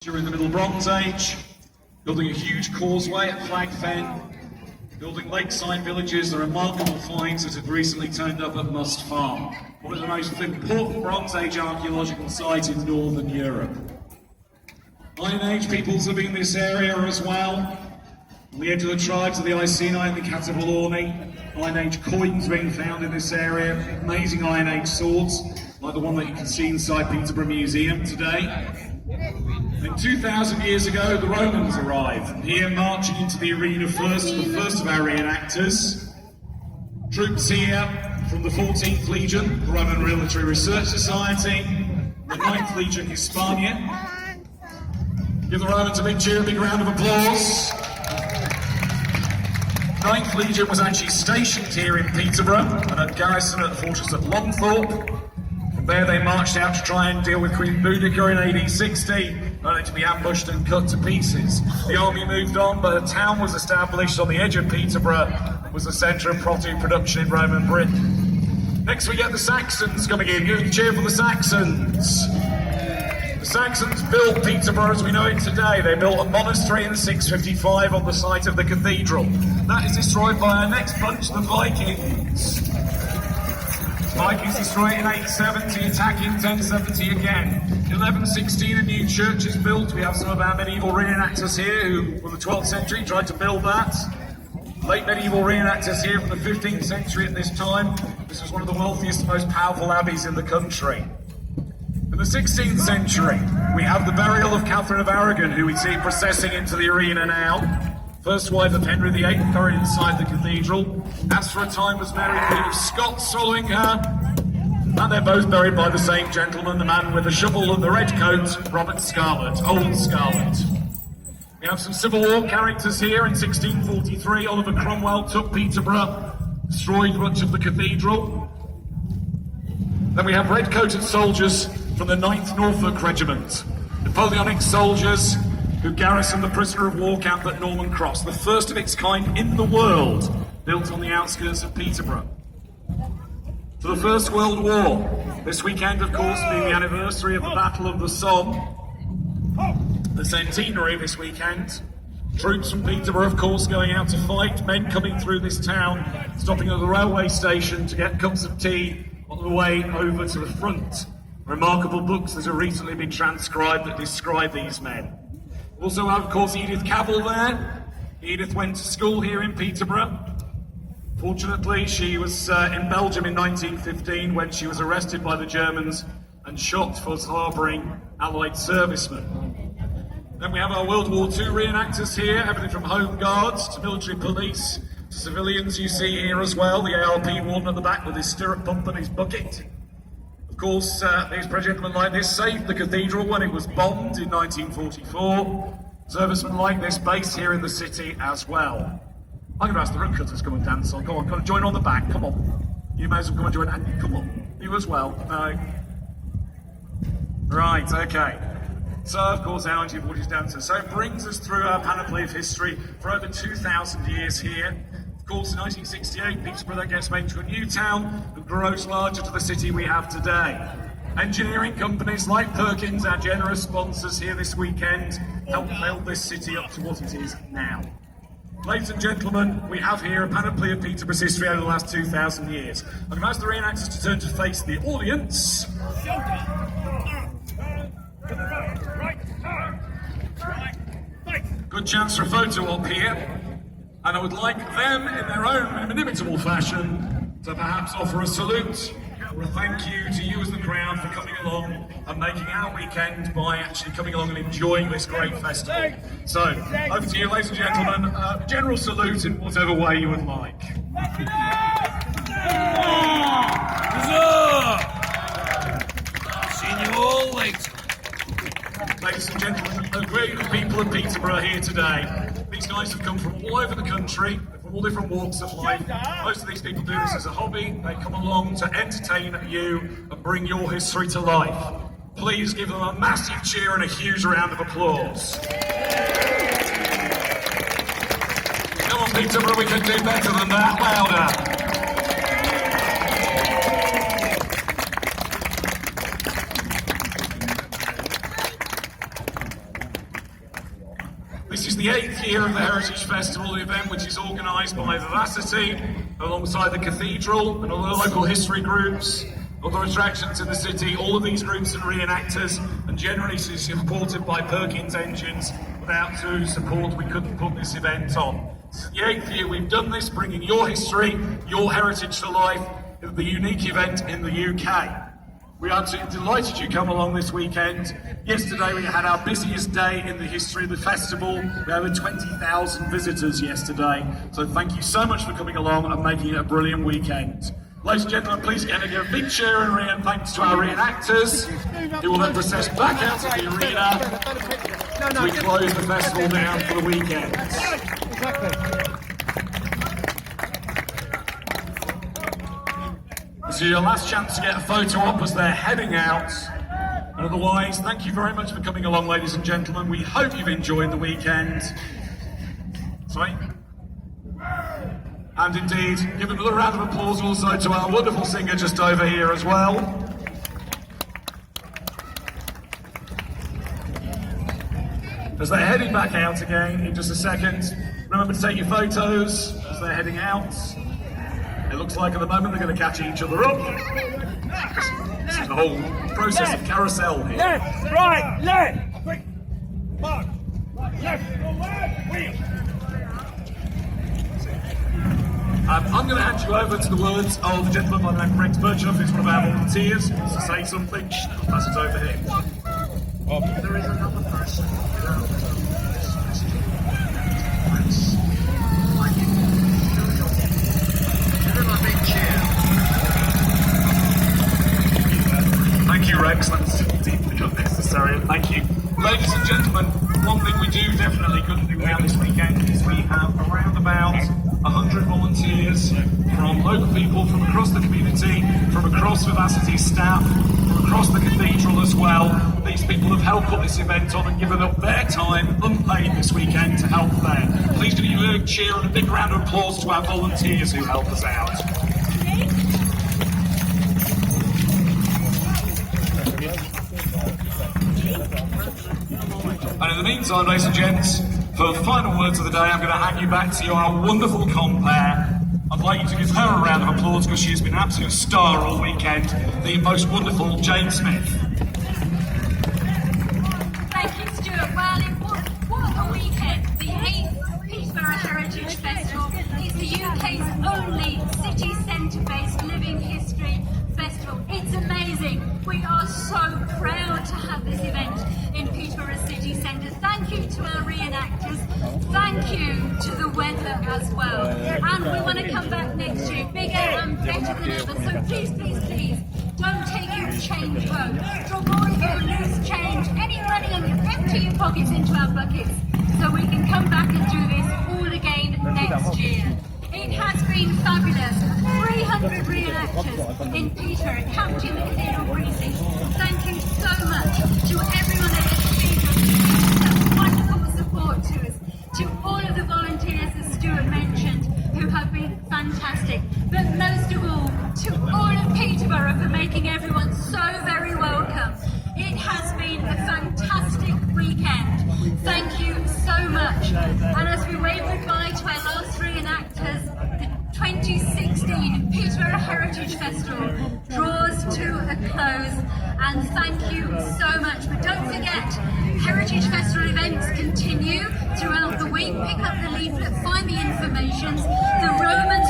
During the Middle Bronze Age, building a huge causeway at Flag Fen, building lakeside villages, the remarkable finds that have recently turned up at Must Farm, one of the most important Bronze Age archaeological sites in Northern Europe. Iron Age peoples living in this area as well. On the edge of the tribes of the Iceni and the Catabalorni, Iron Age coins being found in this area, amazing Iron Age swords, like the one that you can see inside Peterborough Museum today. And 2,000 years ago, the Romans arrived, here marching into the arena first, the first of our reenactors. Troops here from the 14th Legion, the Roman Military Research Society, the 9th Legion Hispania. Give the Romans a big cheer, a big round of applause. 9th Legion was actually stationed here in Peterborough and at garrison at the fortress at Longthorpe. From there they marched out to try and deal with Queen Boudicca in AD 60, only to be ambushed and cut to pieces. The army moved on, but a town was established on the edge of Peterborough and was the centre of property production in Roman Britain. Next we get the Saxons coming in. Give a cheer for the Saxons. The Saxons built Peterborough as we know it today. They built a monastery in 655 on the site of the cathedral. That is destroyed by our next bunch, the Vikings. Vikings destroy it in 870, attack in 1070 again. 1116, a new church is built. We have some of our medieval reenactors here who, from the 12th century, tried to build that. Late medieval reenactors here from the 15th century at this time. This was one of the wealthiest and most powerful abbeys in the country. In the 16th century, we have the burial of Catherine of Aragon, who we see processing into the arena now. First wife of Henry VIII, buried inside the cathedral. As for a time was Mary Queen of Scots following her. And they're both buried by the same gentleman, the man with the shovel and the red coat, Robert Scarlett, Old Scarlett. We have some Civil War characters here. In 1643, Oliver Cromwell took Peterborough, destroyed much of the cathedral. Then we have red-coated soldiers from the 9th Norfolk Regiment, Napoleonic soldiers who garrisoned the prisoner of war camp at Norman Cross, the first of its kind in the world, built on the outskirts of Peterborough. For the First World War, this weekend, of course, being the anniversary of the Battle of the Somme, the centenary this weekend, troops from Peterborough, of course, going out to fight, men coming through this town, stopping at the railway station to get cups of tea on the way over to the front. Remarkable books that have recently been transcribed that describe these men. Also have, of course, Edith Cavell there. Edith went to school here in Peterborough. Fortunately, she was in Belgium in 1915 when she was arrested by the Germans and shot for harbouring Allied servicemen. Then we have our World War II reenactors here, everything from Home Guards to military police to civilians you see here as well. The ARP warden at the back with his stirrup pump and his bucket. Of course, these gentlemen like this saved the cathedral when it was bombed in 1944. Servicemen like this based here in the city as well. I'm going to ask the rootcutters to come and dance on. Go on, come on, join on the back, come on. You may as well come and join, and come on. You as well. No. Right, okay. So, of course, our 1940s dancers. So it brings us through our panoply of history for over 2,000 years here. Of course, in 1968, Peterborough gets made into a new town that grows larger to the city we have today. Engineering companies like Perkins, our generous sponsors here this weekend, helped build this city up to what it is now. Ladies and gentlemen, we have here a panoply of Peterborough's history over the last 2,000 years. I'm going to ask the reenactors to turn to face the audience. Good chance for a photo op here. And I would like them, in their own inimitable fashion, to perhaps offer a salute or a thank you to you as the crowd for coming along and making our weekend by actually coming along and enjoying this great festival. So, over to you, ladies and gentlemen. A general salute in whatever way you would like. Seeing you all later. Ladies and gentlemen, a great people of Peterborough here today. These guys have come from all over the country, from all different walks of life. Most of these people do this as a hobby. They come along to entertain you and bring your history to life. Please give them a massive cheer and a huge round of applause. Come on, Peterborough, we can do better than that. Louder. This is the 8th year of the Heritage Festival event, which is organised by Vivacity, alongside the Cathedral and other local history groups, other attractions in the city. All of these groups and reenactors, and generally it is supported by Perkins Engines. Without whose support we couldn't put this event on. This is the 8th year we've done this, bringing your history, your heritage to life, at the unique event in the UK. We are absolutely delighted you come along this weekend. Yesterday we had our busiest day in the history of the festival. We had over 20,000 visitors yesterday. So thank you so much for coming along and making it a brilliant weekend. Ladies and gentlemen, please again give a big cheer and thanks to our reenactors, who will then process back out of the arena as we close the festival down for the weekend. This is your last chance to get a photo op as they're heading out. And otherwise, thank you very much for coming along, ladies and gentlemen. We hope you've enjoyed the weekend. Sorry? And indeed, give another round of applause also to our wonderful singer just over here as well. As they're heading back out again in just a second, remember to take your photos as they're heading out. It looks like at the moment they're going to catch each other up. This is the whole process of carousel here. Left, right, left! Quick! Mark! Left, wheel! I'm going to hand you over to the words of the gentleman by the name of Rex Birchenough, who's one of our volunteers. He wants to say something. Pass it over here. There is another person without Thank you, Rex. That's deeply unnecessary. Thank you. Ladies and gentlemen, one thing we do definitely couldn't do without this weekend is we have around about 100 volunteers from local people from across the community, from across Vivacity staff, from across the cathedral as well. These people have helped put this event on and given up their time, unpaid, this weekend to help there. Please give you a cheer and a big round of applause to our volunteers who help us out. And in the meantime, ladies and gents, for the final words of the day, I'm going to hand you back to our wonderful compere. I'd like you to give her a round of applause because she's been an absolute star all weekend, the most wonderful Jane Smith. Thank you, Stuart. Well, what a weekend. The 8th Peterborough Heritage Festival is the UK's only city centre-based living history festival. It's amazing. We are so proud to have this event in Peterborough City Centre. Thank you to our reenactors. Thank you to the weather as well. And we want to come back next year bigger and better than ever. So please, please, please, don't take your change home. Drop all of your loose change, any money, and empty your pockets into our buckets so we can come back and do this all again next year. It has been fabulous. 300 reenactors in Peterborough, camped in the Cathedral precinct. Thank you so much to everyone at the Cathedral for such wonderful support to us. To all of the volunteers, as Stuart mentioned, who have been fantastic. But most of all of Peterborough for making everyone so very welcome. It has been a fantastic weekend. Thank you so much. And as we wave goodbye to our last reenactors, the 2016 Peterborough Heritage Festival draws to a close. And thank you so much. But don't forget, Heritage Festival events continue throughout the week. Pick up the leaflet, find the information. The Roman